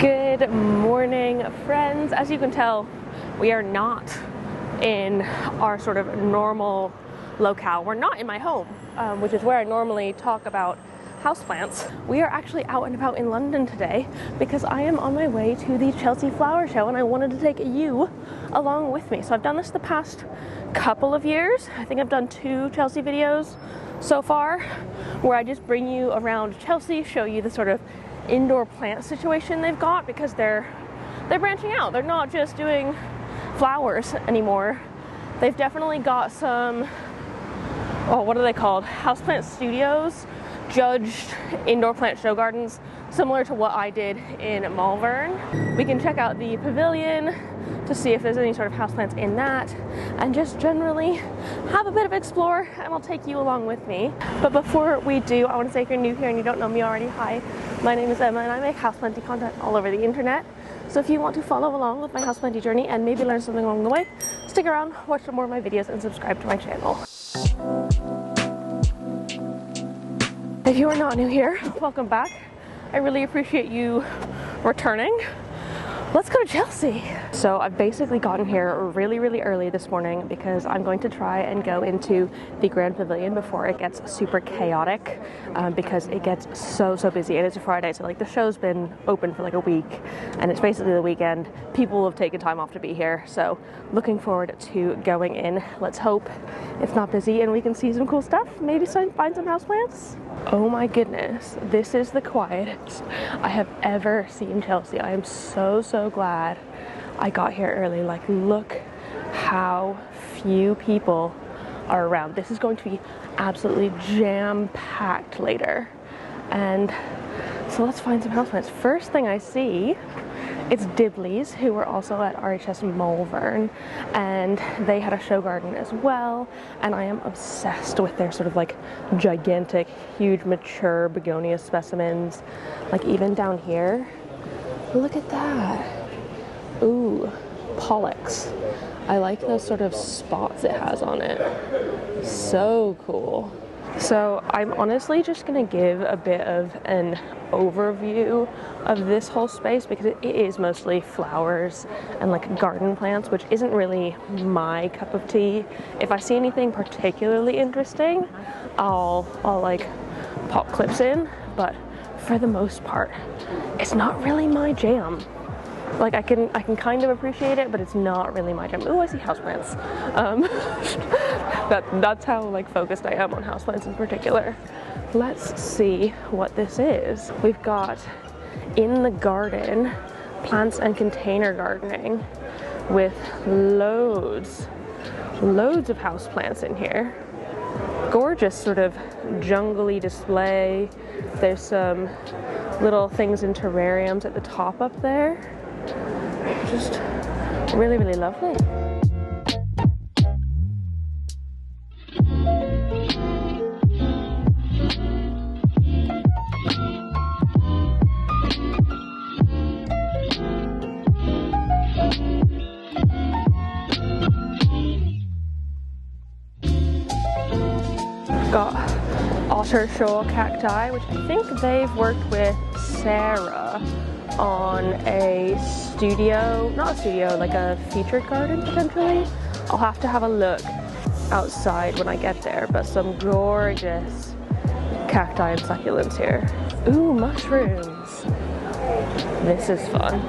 Good morning, friends. As you can tell, we are not in our sort of normal locale. We're not in my home, which is where I normally talk about houseplants. We are actually out and about in London today because I am on my way to the Chelsea Flower Show and I wanted to take you along with me. So I've done this the past couple of years. I think I've done 2 Chelsea videos so far where I just bring you around Chelsea, show you the sort of indoor plant situation they've got, because they're branching out. They're not just doing flowers anymore. They've definitely got some, oh, what are they called? Houseplant Studios, judged indoor plant show gardens, similar to what I did in Malvern. We can check out the pavilion to see if there's any sort of houseplants in that, and just generally have a bit of explore, and I'll take you along with me. But before we do, I want to say, if you're new here and you don't know me already, hi, my name is Emma and I make houseplanting content all over the internet. So if you want to follow along with my houseplanting journey and maybe learn something along the way, stick around, watch some more of my videos, and subscribe to my channel. If you are not new here, welcome back. I really appreciate you returning. Let's go to Chelsea. So I've basically gotten here really early this morning because I'm going to try and go into the Grand Pavillion before it gets super chaotic, because it gets so busy, and it's a Friday, so like the show's been open for like a week and it's basically the weekend. People have taken time off to be here, so looking forward to going in. Let's hope it's not busy and we can see some cool stuff, maybe find some houseplants. Oh my goodness, this is the quietest I have ever seen Chelsea. I am so glad I got here early. Like, look how few people are around. This is going to be absolutely jam-packed later. And so let's find some houseplants. First thing I see, it's Dibley's, who were also at RHS Malvern, and they had a show garden as well, and I am obsessed with their sort of like gigantic, huge, mature begonia specimens. Like even down here, look at that. Ooh, Pollux. I like those sort of spots it has on it. So cool. So I'm honestly just gonna give a bit of an overview of this whole space because it is mostly flowers and like garden plants, which isn't really my cup of tea. If I see anything particularly interesting, I'll like pop clips in, but for the most part, it's not really my jam. Like I can kind of appreciate it, but it's not really my jam. Oh, I see houseplants. That's how like focused I am on houseplants in particular. Let's see what this is. We've got in the garden, plants and container gardening with loads of houseplants in here. Gorgeous sort of jungly display. There's some little things in terrariums at the top up there. Just really lovely. Got otter shawl cacti, which I think they've worked with Sarah on a studio, not a studio, like a featured garden potentially. I'll have to have a look outside when I get there, but some gorgeous cacti and succulents here. Ooh, mushrooms. This is fun.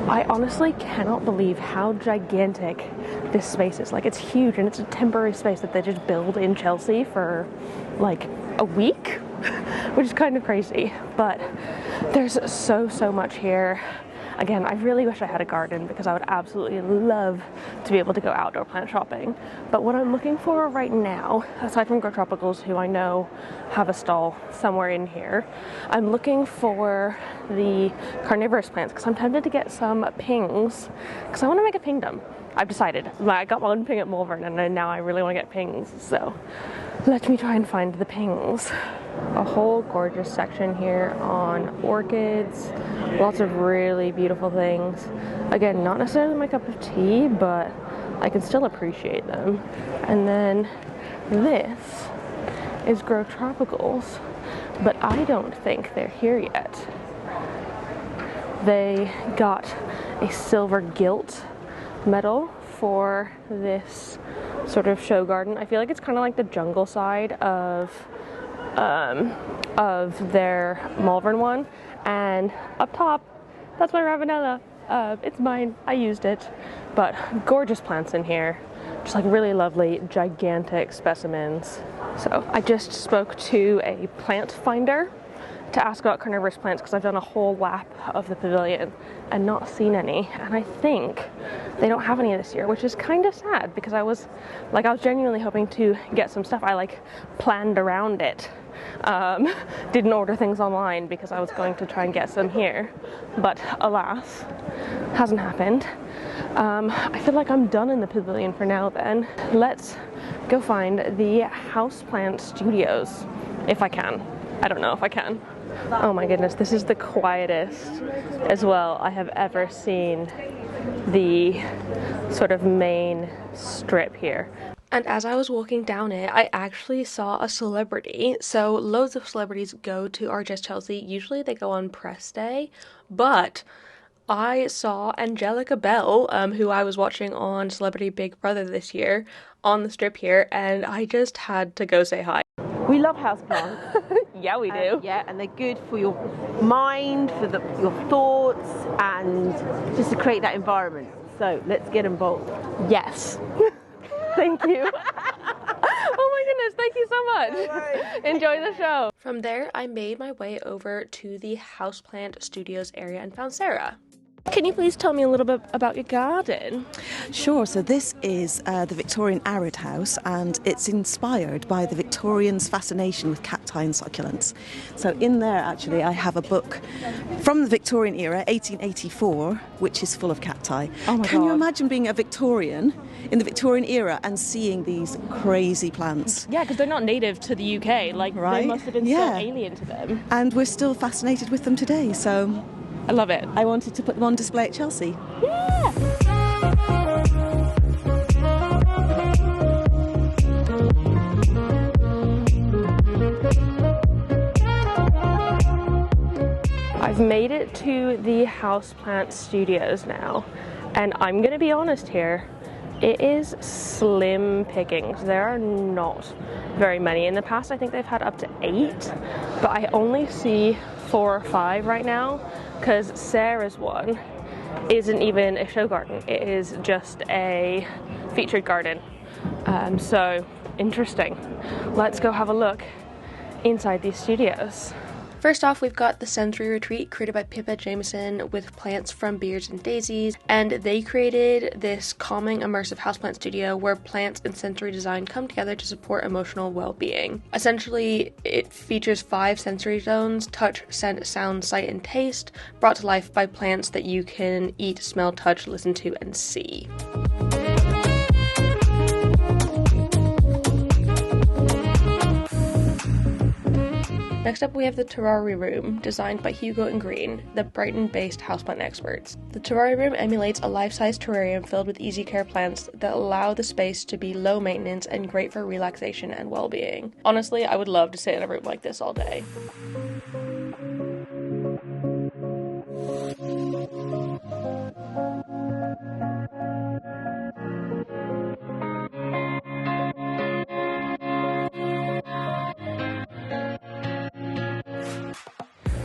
I honestly cannot believe how gigantic this space is. Like, it's huge, and it's a temporary space that they just build in Chelsea for like a week, which is kind of crazy. But there's so much here. Again, I really wish I had a garden because I would absolutely love to be able to go outdoor plant shopping. But what I'm looking for right now, aside from Grow Tropicals, who I know have a stall somewhere in here, I'm looking for the carnivorous plants because I'm tempted to get some pings because I want to make a pingdom. I've decided. I got one ping at Malvern and now I really want to get pings. So let me try and find the pings. a whole gorgeous section here on orchids. Lots of really beautiful things. Again, not necessarily my cup of tea, but I can still appreciate them. And then this is Grow Tropicals, but I don't think they're here yet. They got a silver gilt medal for this sort of show garden. I feel like it's kind of like the jungle side of their Malvern one. And up top, that's my Ravenella. It's mine, I used it. But gorgeous plants in here. Just like really lovely, gigantic specimens. So I just spoke to a plant finder to ask about carnivorous plants because I've done a whole lap of the pavilion and not seen any. And I think they don't have any this year, which is kind of sad because I was genuinely hoping to get some stuff. I like planned around it. Didn't order things online because I was going to try and get some here, but alas, hasn't happened. I feel like I'm done in the pavilion for now then. Let's go find the Houseplant Studios, if I can. I don't know if I can. Oh my goodness, this is the quietest as well I have ever seen the sort of main strip here. And as I was walking down it, I actually saw a celebrity. So loads of celebrities go to RGS Chelsea. Usually they go on press day, but I saw Angelica Bell, who I was watching on Celebrity Big Brother this year, on the strip here, and I just had to go say hi. We love houseplants. Yeah, we do. Yeah, and they're good for your mind, for your thoughts, and just to create that environment. So let's get involved. Yes. Thank you. Oh my goodness, thank you so much. Right. Enjoy the show. From there, I made my way over to the Houseplant Studios area and found Sarah. Can you please tell me a little bit about your garden? Sure. So this is the Victorian Arid House, and it's inspired by the Victorians' fascination with cacti and succulents. So in there, actually, I have a book from the Victorian era, 1884, which is full of cacti. Oh my Can you God. imagine being a Victorian in the Victorian era and seeing these crazy plants? Yeah, because they're not native to the UK. Like, Right? they must have been so Yeah. alien to them. And we're still fascinated with them today. So I love it. I wanted to put them on display at Chelsea. Yeah! I've made it to the Houseplant Studios now, and I'm gonna be honest here, it is slim pickings. There are not very many. In the past, I think they've had up to 8, but I only see 4 or 5 right now, because Sarah's one isn't even a show garden. It is just a featured garden. So interesting. Let's go have a look inside these studios. First off, we've got the Sensory Retreat created by Pippa Jameson with plants from Beards and Daisies, and they created this calming, immersive houseplant studio where plants and sensory design come together to support emotional well-being. Essentially, it features 5 sensory zones: touch, scent, sound, sight, and taste, brought to life by plants that you can eat, smell, touch, listen to, and see. Next up, we have the Terrari Room, designed by Hugo and Green, the Brighton-based houseplant experts. The Terrari Room emulates a life-size terrarium filled with easy-care plants that allow the space to be low maintenance and great for relaxation and well-being. Honestly, I would love to sit in a room like this all day.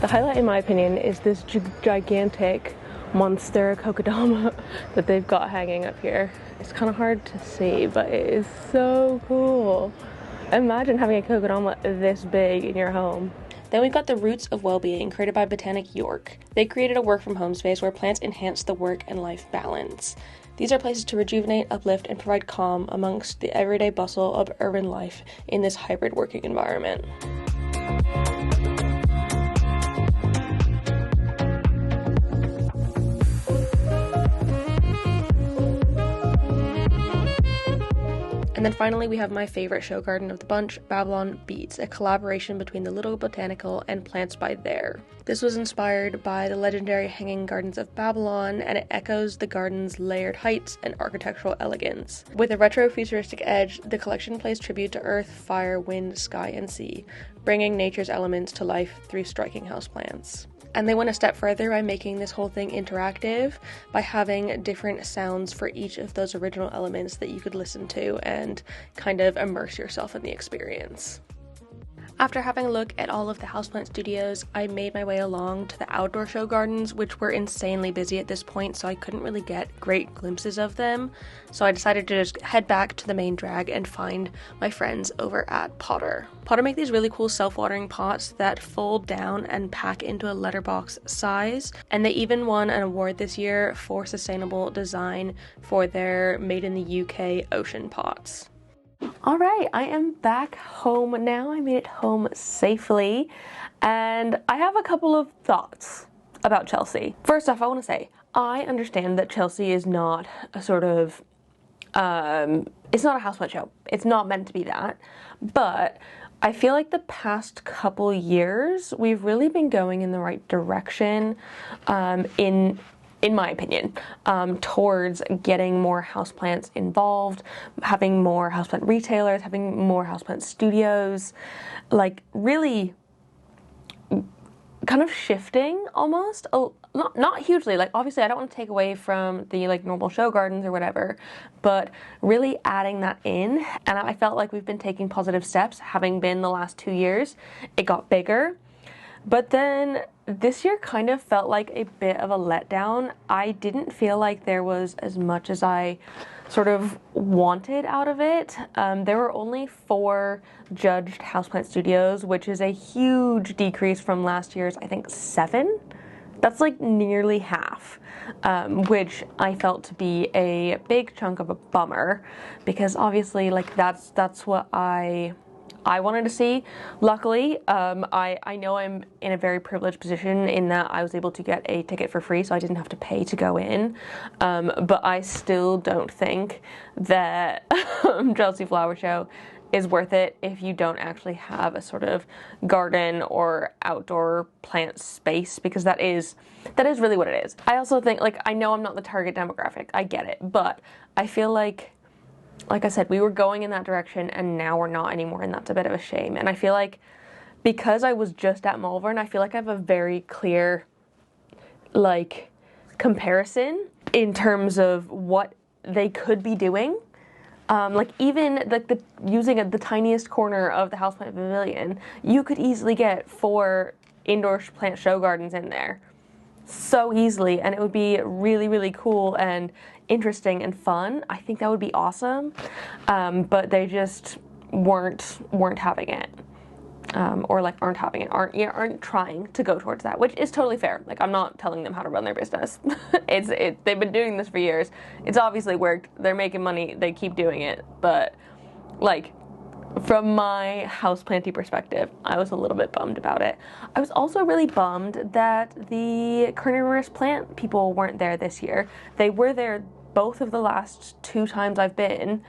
The highlight, in my opinion, is this gigantic monster kokedama that they've got hanging up here. It's kind of hard to see, but it is so cool. Imagine having a kokedama this big in your home. Then we've got the Roots of Wellbeing, created by Botanic York. They created a work-from-home space where plants enhance the work and life balance. These are places to rejuvenate, uplift, and provide calm amongst the everyday bustle of urban life in this hybrid working environment. And And then finally we have my favorite show garden of the bunch, Babylon Beats, a collaboration between the Little Botanical and Plants by There. This was inspired by the legendary Hanging Gardens of Babylon, and it echoes the garden's layered heights and architectural elegance. With a retro-futuristic edge, the collection plays tribute to earth, fire, wind, sky, and sea, bringing nature's elements to life through striking houseplants. And they went a step further by making this whole thing interactive by having different sounds for each of those original elements that you could listen to and kind of immerse yourself in the experience. After having a look at all of the Houseplant Studios, I made my way along to the outdoor show gardens, which were insanely busy at this point, so I couldn't really get great glimpses of them. So I decided to just head back to the main drag and find my friends over at Potter. Potter make these really cool self-watering pots that fold down and pack into a letterbox size, and they even won an award this year for sustainable design for their Made in the UK ocean pots. Alright, I am back home now. I made it home safely, and I have a couple of thoughts about Chelsea. First off, I want to say, I understand that Chelsea is not a sort of, it's not a houseplant show. It's not meant to be that, but I feel like the past couple years, we've really been going in the right direction, in my opinion, towards getting more houseplants involved, having more houseplant retailers, having more houseplant studios, like really kind of shifting almost, not hugely, like obviously I don't want to take away from the like normal show gardens or whatever, but really adding that in. And I felt like we've been taking positive steps, having been the last 2 years. It got bigger. But then this year kind of felt like a bit of a letdown. I didn't feel like there was as much as I sort of wanted out of it. There were only 4 judged houseplant studios, which is a huge decrease from last year's, I think, 7. That's like nearly half, which I felt to be a big chunk of a bummer, because obviously like that's what I wanted to see. Luckily, I know I'm in a very privileged position in that I was able to get a ticket for free, so I didn't have to pay to go in. But I still don't think that Chelsea Flower Show is worth it if you don't actually have a sort of garden or outdoor plant space, because that is really what it is. I also think, like, I know I'm not the target demographic, I get it, but I feel like I said, we were going in that direction and now we're not anymore, and that's a bit of a shame. And I feel like because I was just at Malvern, I feel like I have a very clear like comparison in terms of what they could be doing. Like even like using the tiniest corner of the Houseplant Pavilion, you could easily get 4 indoor plant show gardens in there so easily, and it would be really, really cool and interesting and fun. I think that would be awesome, but they just weren't having it, or like aren't having it, aren't trying to go towards that, which is totally fair. Like, I'm not telling them how to run their business. They've been doing this for years. It's obviously worked. They're making money. They keep doing it. But like, from my houseplanty perspective, I was a little bit bummed about it. I was also really bummed that the carnivorous plant people weren't there this year. They were there both of the last 2 times I've been,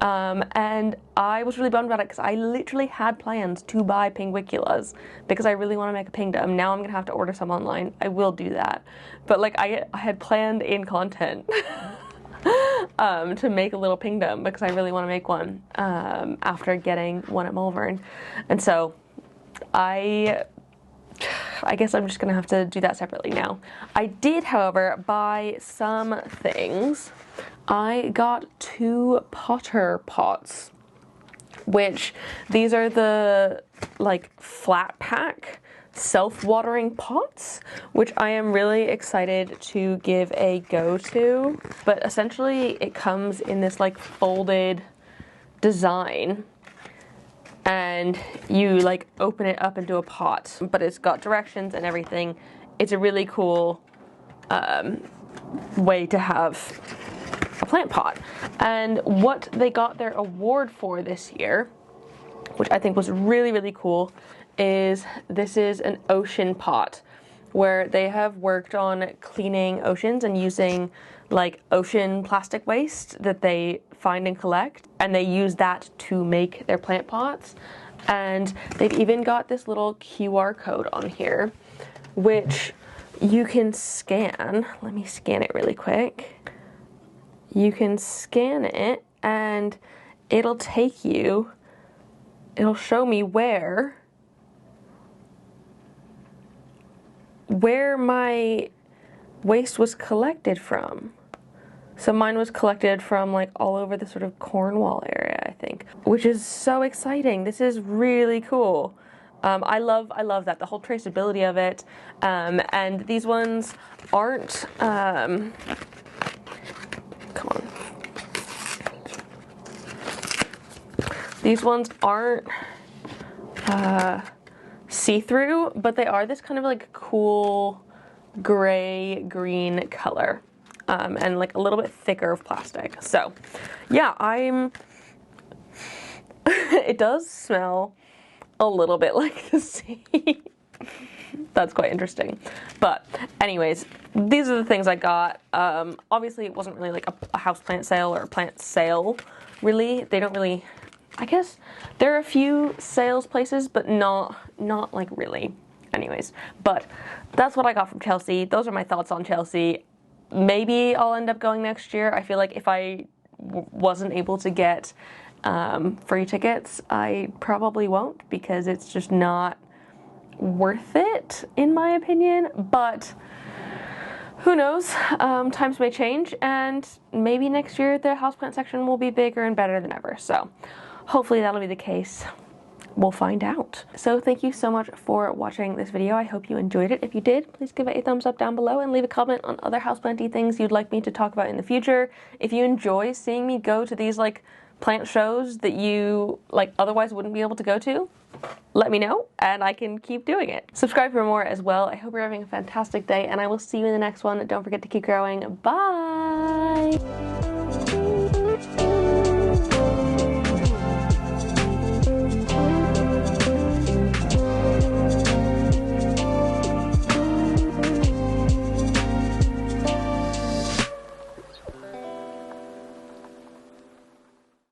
and I was really bummed about it because I literally had plans to buy pinguiculas because I really want to make a pingdom. Now I'm gonna have to order some online. I will do that, but like I had planned in content to make a little pingdom because I really want to make one after getting one at Malvern, and so I guess I'm just gonna have to do that separately now. I did, however, buy some things. I got 2 Potter pots, which these are the like flat pack self-watering pots, which I am really excited to give a go to. But essentially it comes in this like folded design, and you like open it up into a pot, but it's got directions and everything. It's a really cool way to have a plant pot. And what they got their award for this year, which I think was really, really cool, is this is an ocean pot, where they have worked on cleaning oceans and using like ocean plastic waste that they find and collect, and they use that to make their plant pots. And they've even got this little QR code on here, which you can scan. Let me scan it really quick. You can scan it and it'll take you, it'll show me where my waste was collected from. So mine was collected from like all over the sort of Cornwall area, I think, which is so exciting. This is really cool. I love that, the whole traceability of it. And these ones aren't, come on. These ones aren't see-through, but they are this kind of like cool gray-green color. And like a little bit thicker of plastic. So yeah, it does smell a little bit like the sea. That's quite interesting. But anyways, these are the things I got. Obviously it wasn't really like a houseplant sale or a plant sale, really. They don't really, I guess there are a few sales places, but not like really. Anyways, but that's what I got from Chelsea. Those are my thoughts on Chelsea. Maybe I'll end up going next year. I feel like if I wasn't able to get free tickets, I probably won't, because it's just not worth it, in my opinion. But who knows? Times may change, and maybe next year the houseplant section will be bigger and better than ever. So hopefully that'll be the case. We'll find out. So thank you so much for watching this video. I hope you enjoyed it. If you did, please give it a thumbs up down below and leave a comment on other houseplanty things you'd like me to talk about in the future. If you enjoy seeing me go to these like plant shows that you like otherwise wouldn't be able to go to, let me know and I can keep doing it. Subscribe for more as well. I hope you're having a fantastic day, and I will see you in the next one. Don't forget to keep growing. Bye!